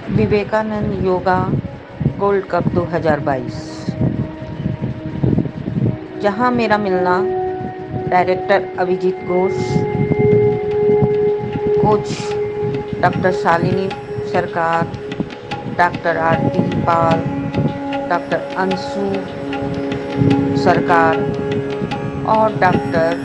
Vivekananda yoga gold cup 2022, जहां मेरा मिलना director Abhijit Ghosh, coach doctor Shalini Sarkar, doctor Aarti Pal, doctor Anshu Sarkar और डॉक्टर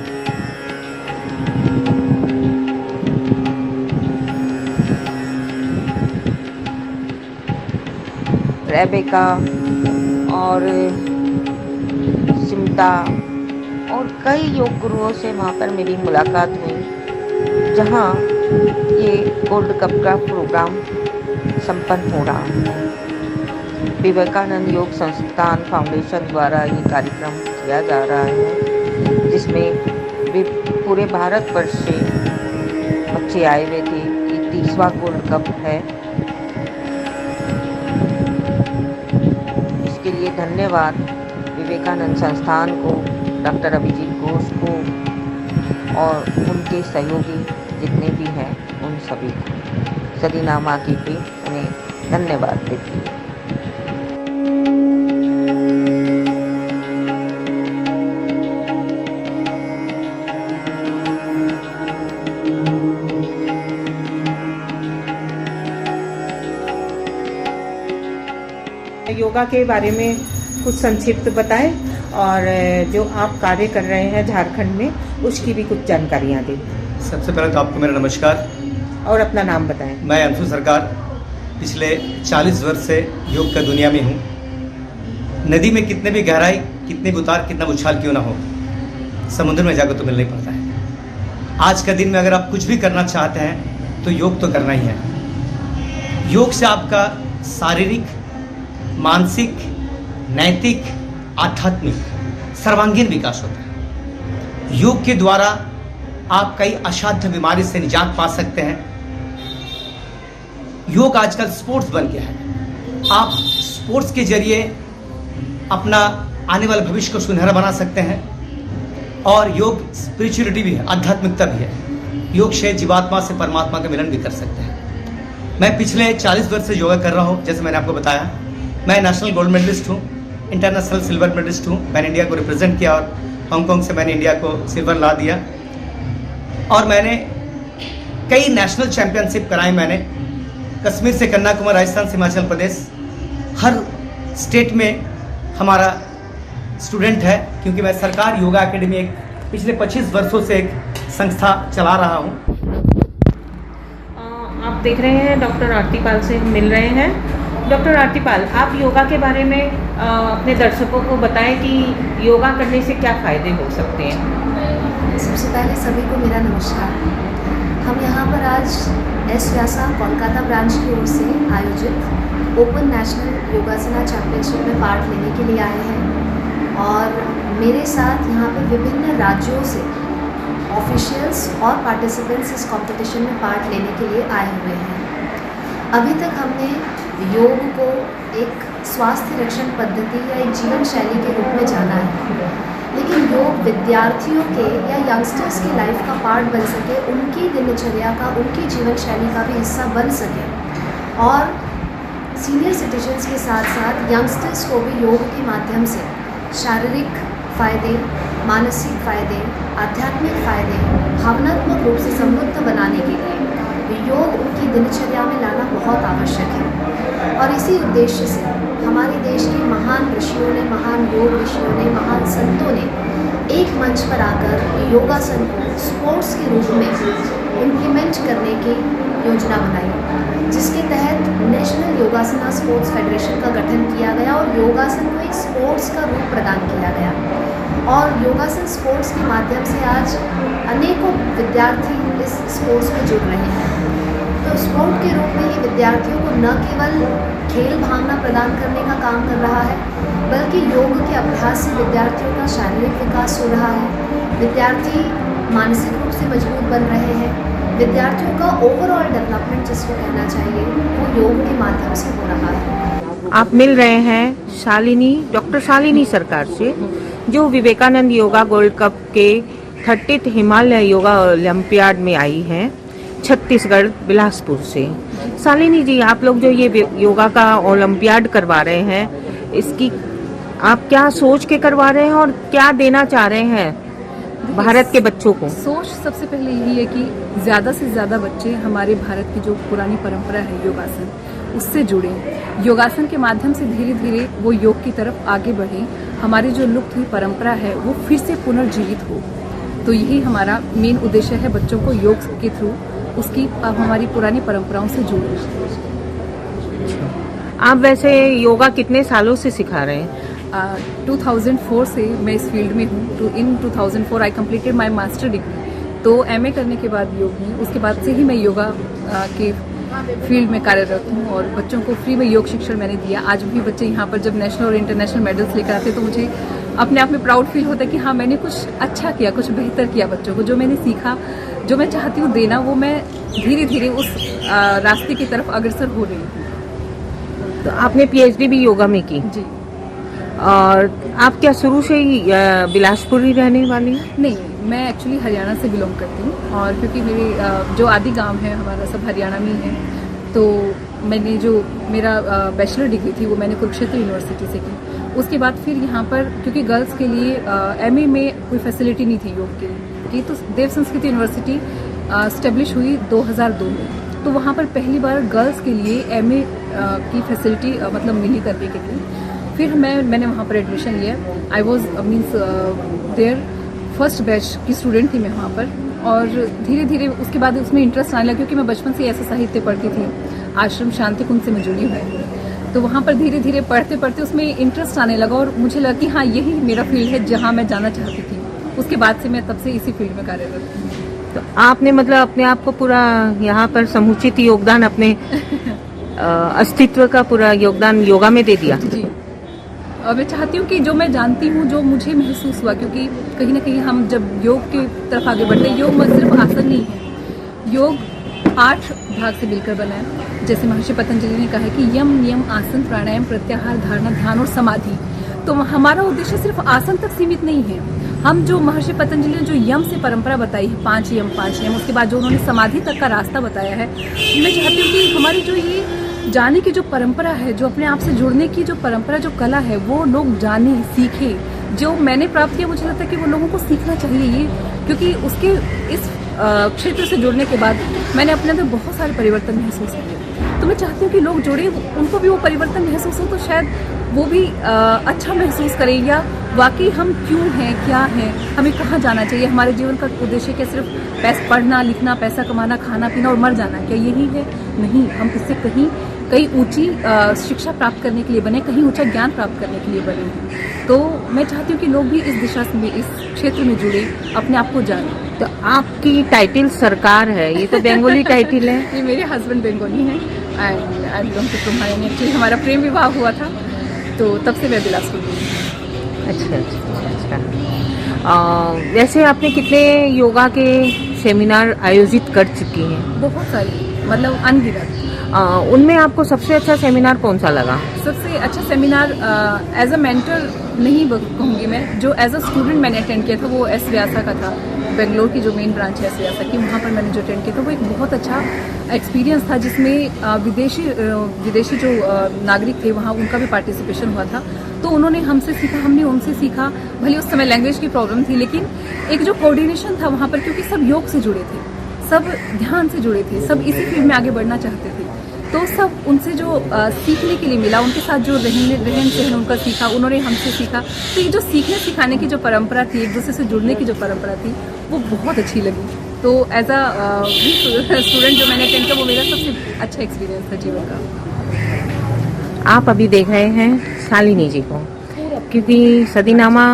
रेबेका और सिमटा और कई योग गुरुओं से वहाँ पर मेरी मुलाकात हुई, जहाँ ये गोल्ड कप का प्रोग्राम संपन्न हो रहा है। विवेकानंद योग संस्थान फाउंडेशन द्वारा ये कार्यक्रम किया जा रहा है, जिसमें पूरे भारतवर्ष से बच्चे आए हुए थे। ये 30वां गोल्ड कप है। इसके लिए धन्यवाद विवेकानंद संस्थान को, डॉक्टर अभिजीत घोष को और उनके सहयोगी जितने भी हैं उन सभी को। सदीना माँ की टीम उन्हें धन्यवाद देती है। योगा के बारे में कुछ संक्षिप्त बताएं और जो आप कार्य कर रहे हैं झारखंड में उसकी भी कुछ जानकारियां दें। सबसे पहले तो आपको मेरा नमस्कार और अपना नाम बताएं। मैं अंशु सरकार पिछले 40 वर्ष से योग का दुनिया में हूँ। नदी में कितने भी गहराई, कितने भी उतार, कितना भी उछाल क्यों ना हो, समुद्र में जाकर तो मिलना ही पड़ता है। आज का दिन में अगर आप कुछ भी करना चाहते हैं तो योग तो करना ही है। योग से आपका शारीरिक, मानसिक, नैतिक, आध्यात्मिक सर्वांगीण विकास होता है। योग के द्वारा आप कई असाध्य बीमारी से निजात पा सकते हैं। योग आजकल स्पोर्ट्स बन गया है। आप स्पोर्ट्स के जरिए अपना आने वाले भविष्य को सुनहरा बना सकते हैं। और योग स्पिरिचुअलिटी भी है, आध्यात्मिकता भी है। योग से जीवात्मा से परमात्मा का मिलन भी कर सकते हैं। मैं पिछले 40 वर्ष से योगा कर रहा हूँ। जैसे मैंने आपको बताया, मैं नेशनल गोल्ड मेडलिस्ट हूँ, इंटरनेशनल सिल्वर मेडलिस्ट हूँ। मैंने इंडिया को रिप्रेजेंट किया और हांगकांग से मैंने इंडिया को सिल्वर ला दिया। और मैंने कई नेशनल चैंपियनशिप कराई। मैंने कश्मीर से कन्याकुमारी, राजस्थान से हिमाचल प्रदेश, हर स्टेट में हमारा स्टूडेंट है, क्योंकि मैं सरकार योगा एकेडमी एक पिछले 25 वर्षों से एक संस्था चला रहा हूँ। आप देख रहे हैं डॉक्टर आरती पाल से हम मिल रहे हैं। डॉक्टर आरती पाल, आप योगा के बारे में अपने दर्शकों को बताएं कि योगा करने से क्या फ़ायदे हो सकते हैं। सबसे पहले सभी को मेरा नमस्कार। हम यहाँ पर आज एस व्यासा कोलकाता ब्रांच की ओर से आयोजित ओपन नेशनल योगासना चैंपियनशिप में पार्ट लेने के लिए आए हैं और मेरे साथ यहाँ पर विभिन्न राज्यों से ऑफिशियल्स और पार्टिसिपेंट्स इस कंपटीशन में पार्ट लेने के लिए आए हुए हैं। अभी तक हमने योग को एक स्वास्थ्य रक्षण पद्धति या एक जीवन शैली के रूप में जाना है, लेकिन योग विद्यार्थियों के या यंगस्टर्स की लाइफ का पार्ट बन सके, उनकी दिनचर्या का, उनकी जीवन शैली का भी हिस्सा बन सके और सीनियर सिटीजन्स के साथ साथ यंगस्टर्स को भी योग के माध्यम से शारीरिक फ़ायदे, मानसिक फ़ायदे, आध्यात्मिक फ़ायदे, भावनात्मक रूप से समृद्ध बनाने के लिए योग उनकी दिनचर्या में लाना बहुत आवश्यक है। और इसी उद्देश्य से हमारे देश के महान ऋषियों ने, महान योग ऋषियों ने, महान संतों ने एक मंच पर आकर योगासन को स्पोर्ट्स के रूप में इम्प्लीमेंट करने की योजना बनाई, जिसके तहत नेशनल योगासना स्पोर्ट्स फेडरेशन का गठन किया गया और योगासन को एक स्पोर्ट्स का रूप प्रदान किया गया। और योगासन स्पोर्ट्स के माध्यम से आज अनेकों विद्यार्थी इस स्पोर्ट्स में जुड़ रहे हैं। तो स्पोर्ट के रूप में ये विद्यार्थियों को न केवल खेल भावना प्रदान करने का काम कर रहा है, बल्कि योग के अभ्यास से विद्यार्थियों का शारीरिक विकास हो रहा है, विद्यार्थी मानसिक रूप से मजबूत बन रहे हैं, विद्यार्थियों का ओवरऑल डेवलपमेंट जिसको कहना चाहिए वो योग के माध्यम से हो रहा है। आप मिल रहे हैं डॉक्टर शालिनी सरकार से, जो विवेकानंद योगा गोल्ड कप के 30th हिमालय योगा ओलंपियाड में आई हैं। छत्तीसगढ़ बिलासपुर से। शालिनी जी, आप लोग जो ये योगा का ओलंपियाड करवा रहे हैं, इसकी आप क्या सोच के करवा रहे हैं और क्या देना चाह रहे हैं भारत के बच्चों को? सोच सबसे पहले यही है कि ज़्यादा से ज़्यादा बच्चे हमारे भारत की जो पुरानी परंपरा है योगासन, उससे जुड़ें। योगासन के माध्यम से धीरे धीरे वो योग की तरफ आगे बढ़ें। हमारी जो लुप्त हुई परंपरा है वो फिर से पुनर्जीवित हो। तो यही हमारा मेन उद्देश्य है, बच्चों को योग के थ्रू उसकी अब हमारी पुरानी परंपराओं से जोड़ें। आप वैसे योगा कितने सालों से सिखा रहे हैं? 2004 से मैं इस फील्ड में हूँ। इन 2004 I completed my master degree. तो एमए करने के बाद योग में, उसके बाद से ही मैं योगा के फील्ड में कार्यरत हूँ और बच्चों को फ्री में योग शिक्षण मैंने दिया। आज भी बच्चे यहाँ पर जब नेशनल और इंटरनेशनल मेडल्स लेकर आते हैं तो मुझे अपने आप में प्राउड फील होता है कि हाँ, मैंने कुछ अच्छा किया, कुछ बेहतर किया बच्चों को। जो मैंने सीखा, जो मैं चाहती हूँ देना, वो मैं धीरे धीरे उस रास्ते की तरफ अग्रसर हो रही हूँ। तो आपने पीएचडी भी योगा में की? जी। और आप क्या शुरू से ही बिलासपुर ही रहने वाली हैं? नहीं, मैं एक्चुअली हरियाणा से बिलोंग करती हूँ और क्योंकि मेरे जो आदि गांव है हमारा सब हरियाणा में ही है, तो मैंने जो मेरा बैचलर डिग्री थी वो मैंने कुरुक्षेत्र यूनिवर्सिटी से की। उसके बाद फिर यहाँ पर क्योंकि गर्ल्स के लिए एमए में कोई फैसिलिटी नहीं थी योग के लिए, तो देव संस्कृति यूनिवर्सिटी स्टेब्लिश हुई 2002 में। तो वहाँ पर पहली बार गर्ल्स के लिए एमए की फैसिलिटी मतलब मिली करने के लिए फिर मैंने वहाँ पर एडमिशन लिया। I was means there first batch की स्टूडेंट थी मैं वहाँ पर। और धीरे धीरे उसके बाद उसमें इंटरेस्ट आने लगा क्योंकि मैं बचपन से ऐसा साहित्य पढ़ती थी। आश्रम शांति कुंज से मैं जुड़ी हुई, तो वहाँ पर धीरे धीरे पढ़ते पढ़ते उसमें इंटरेस्ट आने लगा और मुझे लगा कि हाँ, यही मेरा फील्ड है जहाँ मैं जाना चाहती थी। उसके बाद से मैं तब से इसी फील्ड में कार्यरत हूँ। तो आपने मतलब अपने आप को पूरा यहाँ पर समुचित योगदान, अपने अस्तित्व का पूरा योगदान योगा में दे दिया? जी। और मैं चाहती हूँ कि जो मैं जानती हूँ, जो मुझे महसूस हुआ, क्योंकि कहीं ना कहीं हम जब योग की तरफ आगे बढ़ते हैं, योग सिर्फ आसन नहीं है, योग 8 भाग से मिलकर बना है। जैसे महर्षि पतंजलि ने कहा है कि यम, नियम, आसन, प्राणायाम, प्रत्याहार, धारणा, ध्यान और समाधि। तो हमारा उद्देश्य सिर्फ आसन तक सीमित नहीं है। हम जो महर्षि पतंजलि ने जो यम से परंपरा बताई है, 5 यम, उसके बाद जो उन्होंने समाधि तक का रास्ता बताया है, मैं चाहती हूँ कि हमारी जो ये जाने की जो परंपरा है, जो अपने आप से जुड़ने की जो परंपरा, जो कला है, वो लोग जाने, सीखे। जो मैंने प्राप्त किया, मुझे लगता है कि वो लोगों को सीखना चाहिए ये, क्योंकि उसके इस क्षेत्र से जुड़ने के बाद मैंने अपने अंदर बहुत सारे परिवर्तन महसूस किए। तो मैं चाहती हूँ कि लोग जुड़े, उनको भी वो परिवर्तन महसूस हो, तो शायद वो भी अच्छा महसूस करें, या वाकई हम क्यों हैं, क्या हैं, हमें कहाँ जाना चाहिए, हमारे जीवन का उद्देश्य क्या सिर्फ पढ़ना लिखना, पैसा कमाना, खाना पीना और मर जाना, क्या यही है? नहीं, हम इससे कहीं ऊंची शिक्षा प्राप्त करने के लिए बने, कहीं ऊंचा ज्ञान प्राप्त करने के लिए बने हैं। तो मैं चाहती हूँ कि लोग भी इस दिशा में, इस क्षेत्र में जुड़े, अपने आप को जानें। तो आपकी टाइटल सरकार है, ये तो बंगाली टाइटल है? ये मेरे हस्बैंड बंगाली हैं एंड आई बिलोंग टू कुम्हानी। एक्चुअली हमारा प्रेम विवाह हुआ था, तो तब से मैं बिलासपुर में हूँ। अच्छा। वैसे आपने कितने योगा के सेमिनार आयोजित कर चुकी हैं? बहुत सारी, मतलब अनगिनत। उनमें आपको सबसे अच्छा सेमिनार कौन सा लगा? सबसे अच्छा सेमिनार एज अ मेंटर नहीं कहूँगी मैं, जो एज अ स्टूडेंट मैंने अटेंड किया था वो एस व्यासा का था। बेंगलोर की जो मेन ब्रांच है एस व्यासा की, वहाँ पर मैंने जो अटेंड किया था वो एक बहुत अच्छा एक्सपीरियंस था, जिसमें विदेशी जो नागरिक थे वहाँ, उनका भी पार्टिसिपेशन हुआ था। तो उन्होंने हमसे सीखा, हमने उनसे सीखा। भले उस समय लैंग्वेज की प्रॉब्लम थी, लेकिन एक जो कोऑर्डिनेशन था वहाँ पर, क्योंकि सब योग से जुड़े थे, सब ध्यान से जुड़े थे, सब इसी फील्ड में आगे बढ़ना चाहते थे। तो सब उनसे जो सीखने के लिए मिला, उनके साथ जो रहन सहन उनका सीखा, उन्होंने हमसे सीखा। तो ये जो सीखने सिखाने की जो परंपरा थी, एक दूसरे से जुड़ने की जो परंपरा थी, वो बहुत अच्छी लगी। तो एज अ स्टूडेंट जो मैंने अटेंड किया, वो मेरा सबसे अच्छा एक्सपीरियंस था जीवन का। आप अभी देख रहे हैं शालिनी जी को, क्योंकि सदीनामा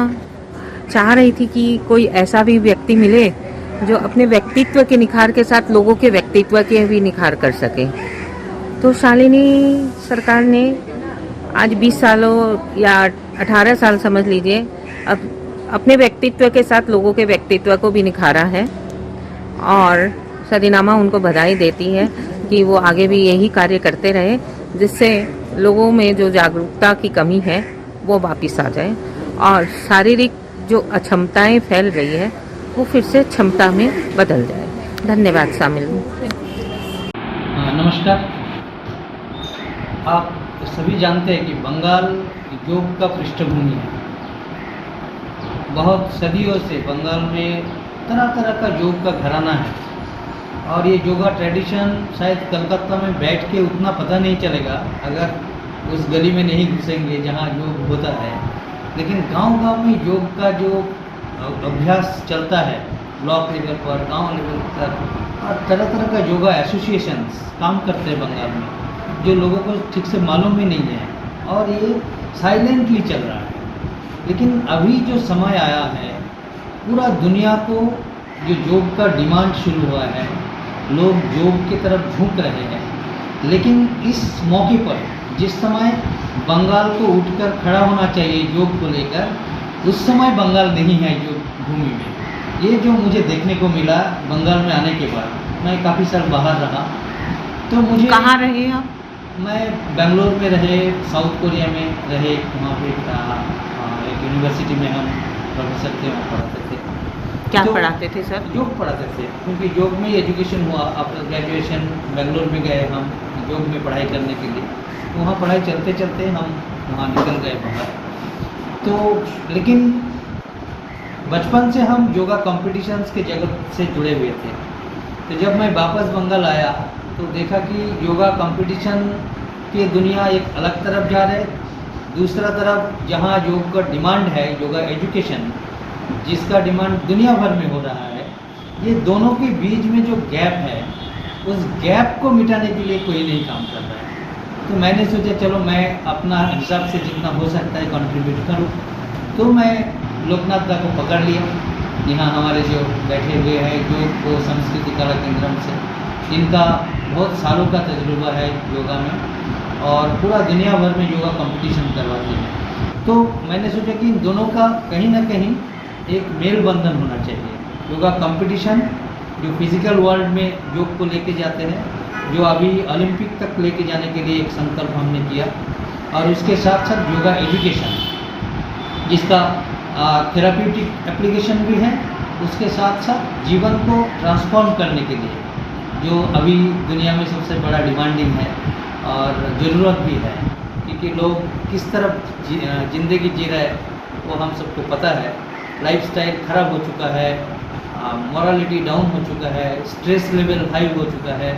चाह रही थी कि कोई ऐसा भी व्यक्ति मिले जो अपने व्यक्तित्व के निखार के साथ लोगों के व्यक्तित्व के भी निखार कर सके। तो शालिनी सरकार ने आज 20 सालों या 18 साल समझ लीजिए, अब अपने व्यक्तित्व के साथ लोगों के व्यक्तित्व को भी निखारा है, और सदीनामा उनको बधाई देती है कि वो आगे भी यही कार्य करते रहे, जिससे लोगों में जो जागरूकता की कमी है वो वापस आ जाए, और शारीरिक जो अक्षमताएं फैल रही है वो फिर से क्षमता में बदल जाए। धन्यवाद शामिल। नमस्कार। आप सभी जानते हैं कि बंगाल योग का पृष्ठभूमि है। बहुत सदियों से बंगाल में तरह तरह का योग का घराना है और ये योगा ट्रेडिशन शायद कलकत्ता में बैठ के उतना पता नहीं चलेगा अगर उस गली में नहीं घुसेंगे जहाँ योग होता है। लेकिन गांव-गांव में योग का जो अभ्यास चलता है, ब्लॉक लेवल पर, गांव लेवल पर, और तरह तरह का योगा एसोसिएशंस काम करते हैं बंगाल में, जो लोगों को ठीक से मालूम भी नहीं है और ये साइलेंटली चल रहा है। लेकिन अभी जो समय आया है, पूरा दुनिया को जो योग का डिमांड शुरू हुआ है, लोग योग की तरफ झुक रहे हैं। लेकिन इस मौके पर जिस समय बंगाल को उठकर खड़ा होना चाहिए योग को लेकर, उस समय बंगाल नहीं है योग भूमि में। ये जो मुझे देखने को मिला बंगाल में आने के बाद, मैं काफ़ी साल बाहर रहा, तो मुझे कहाँ रहे आप? मैं बेंगलोर में रहे, साउथ कोरिया में रहे, वहाँ पे एक यूनिवर्सिटी में हम प्रोफेसर थे, वहाँ पढ़ाते थे। क्या तो पढ़ाते थे सर? योग पढ़ाते थे, क्योंकि योग में एजुकेशन हुआ। आफ्टर ग्रेजुएशन बेंगलोर में गए हम योग में पढ़ाई करने के लिए। वहाँ पढ़ाई चलते चलते हम वहाँ निकल गए बाहर। तो लेकिन बचपन से हम योगा कॉम्पिटिशन्स के जगत से जुड़े हुए थे। तो जब मैं वापस बंगाल आया तो देखा कि योगा कंपटीशन की दुनिया एक अलग तरफ जा रहे, दूसरा तरफ जहाँ योग का डिमांड है, योगा एजुकेशन जिसका डिमांड दुनिया भर में हो रहा है, ये दोनों के बीच में जो गैप है, उस गैप को मिटाने के लिए कोई नहीं काम कर रहा है। तो मैंने सोचा चलो मैं अपना हिसाब से जितना हो सकता है कंट्रीब्यूट करूँ। तो मैं लोकनाथ दा को पकड़ लिया। यहाँ हमारे जो बैठे हुए हैं योग को संस्कृति कला केंद्रम से, इनका बहुत सालों का तजुर्बा है योगा में और पूरा दुनिया भर में योगा कंपटीशन करवाते हैं। तो मैंने सोचा कि इन दोनों का कहीं ना कहीं एक मेल बंधन होना चाहिए। योगा कंपटीशन जो फिजिकल वर्ल्ड में योग को लेके जाते हैं, जो अभी ओलंपिक तक लेके जाने के लिए एक संकल्प हमने किया, और उसके साथ साथ योगा एजुकेशन जिसका थेराप्यूटिक एप्लीकेशन भी है, उसके साथ साथ जीवन को ट्रांसफॉर्म करने के लिए जो अभी दुनिया में सबसे बड़ा डिमांडिंग है और ज़रूरत भी है, क्योंकि लोग किस तरफ ज़िंदगी जी रहे वो हम सबको पता है। लाइफस्टाइल ख़राब हो चुका है, मॉरलिटी डाउन हो चुका है, स्ट्रेस लेवल हाई हो चुका है।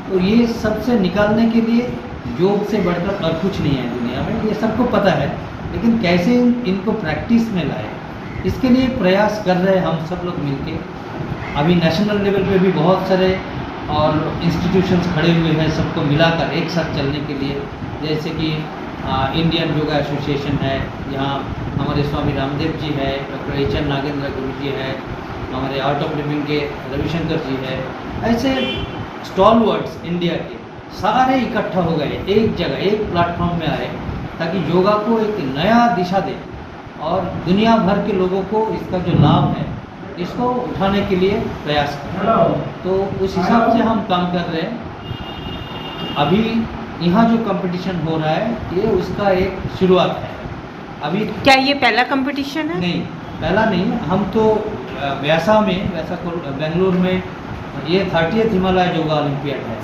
तो ये सबसे निकालने के लिए योग से बढ़कर और कुछ नहीं है दुनिया में, ये सबको पता है। लेकिन कैसे इनको प्रैक्टिस में लाए, इसके लिए प्रयास कर रहे हैं हम सब लोग मिलके। अभी नेशनल लेवल पे भी बहुत सारे और इंस्टीट्यूशंस खड़े हुए हैं सबको मिलाकर एक साथ चलने के लिए, जैसे कि इंडियन योगा एसोसिएशन है, यहाँ हमारे स्वामी रामदेव जी है, डॉक्टर एच एन नागेंद्र गुरु जी है, हमारे आर्ट ऑफ लिविंग के रविशंकर जी है। ऐसे स्टॉलवर्ड्स इंडिया के सारे इकट्ठा हो गए एक जगह, एक प्लेटफॉर्म में आए, ताकि योगा को एक नया दिशा दे और दुनिया भर के लोगों को इसका जो लाभ है इसको उठाने के लिए प्रयास करें। तो उस हिसाब से हम काम कर रहे हैं। अभी यहाँ जो कंपटीशन हो रहा है ये उसका एक शुरुआत है। अभी क्या ये पहला कंपटीशन है? नहीं, पहला नहीं। हम तो व्यासा में, बेंगलुरु में ये 30th हिमालय योगा ओलंपियाड है,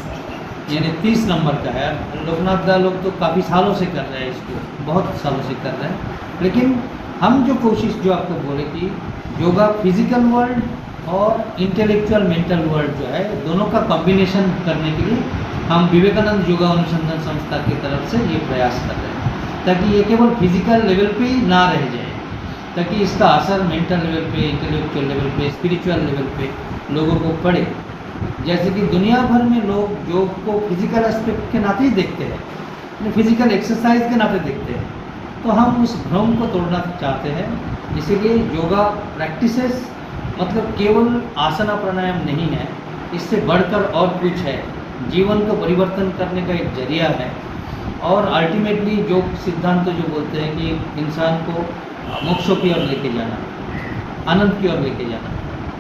यानी 30 नंबर का है। लोकनाथ दा लोग तो काफ़ी सालों से कर रहे हैं इसको, बहुत सालों से कर रहे हैं। लेकिन हम जो कोशिश जो आपको बोले कि योगा फिजिकल वर्ल्ड और इंटेलेक्चुअल मेंटल वर्ल्ड जो है, दोनों का कॉम्बिनेशन करने के लिए हम विवेकानंद योगा अनुसंधान संस्था की तरफ से ये प्रयास कर रहे हैं, ताकि ये केवल फिजिकल लेवल पे ही ना रह जाए, ताकि इसका असर मेंटल लेवल पे, इंटेलेक्चुअल लेवल पे, स्पिरिचुअल लेवल पे लोगों को पड़े। जैसे कि दुनिया भर में लोग योग को फिजिकल एस्पेक्ट के नाते ही देखते हैं, फिजिकल एक्सरसाइज के नाते देखते हैं। तो हम उस भ्रम को तोड़ना चाहते हैं। इसीलिए योगा प्रैक्टिसेस मतलब केवल आसना प्राणायाम नहीं है, इससे बढ़कर और कुछ है। जीवन को परिवर्तन करने का एक जरिया है और अल्टीमेटली योग सिद्धांत तो जो बोलते हैं कि इंसान को मोक्षों की ओर लेके जाना, आनंद की ओर लेके जाना।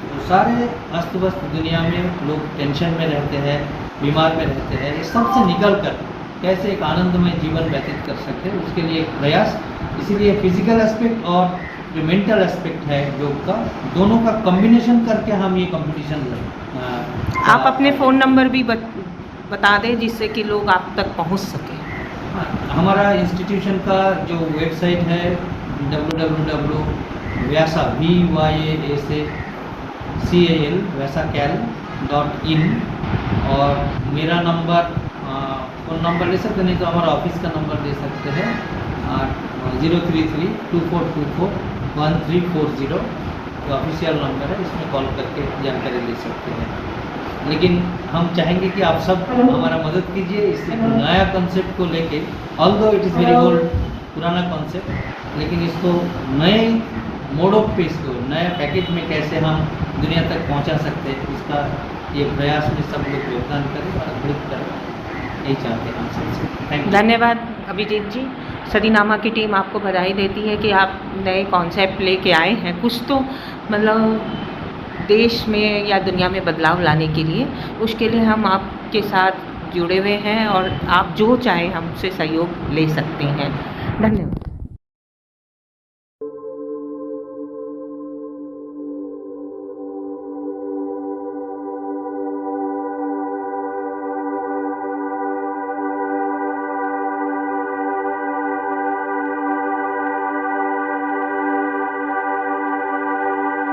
तो सारे अस्त व्यस्त दुनिया में लोग टेंशन में रहते हैं, बीमार में रहते हैं, इस सब से निकल कर कैसे एक आनंदमय जीवन व्यतीत कर सकते हैं, उसके लिए एक प्रयास। इसीलिए फिजिकल एस्पेक्ट और जो मेंटल एस्पेक्ट है योग का, दोनों का कॉम्बिनेशन करके हम ये कंपटीशन आप अपने फ़ोन नंबर भी बता दें जिससे कि लोग आप तक पहुंच सकें। हमारा इंस्टीट्यूशन का जो वेबसाइट है www.vyasa vyasa.cal.in और मेरा नंबर फ़ोन नंबर ले सकते, नहीं तो हमारा ऑफिस का नंबर दे सकते हैं 033-2424-1340 जो ऑफिशियल नंबर है, इसमें कॉल करके जानकारी ले सकते हैं। लेकिन हम चाहेंगे कि आप सब हमारा मदद कीजिए इस नया कॉन्सेप्ट को लेके, although it is very old, पुराना कॉन्सेप्ट, लेकिन इसको नए मोड ऑफ पे, इसको नया पैकेज में कैसे हम दुनिया तक पहुंचा सकते हैं, इसका ये प्रयास में सब लोग योगदान करें और अभिवृद्ध करें, यही चाहते हैं हम सबसे। Thank you. धन्यवाद अभिजीत जी। सदीनामा की टीम आपको बधाई देती है कि आप नए कॉन्सेप्ट लेके आए हैं, कुछ तो मतलब देश में या दुनिया में बदलाव लाने के लिए। उसके लिए हम आपके साथ जुड़े हुए हैं और आप जो चाहें हमसे सहयोग ले सकते हैं। धन्यवाद।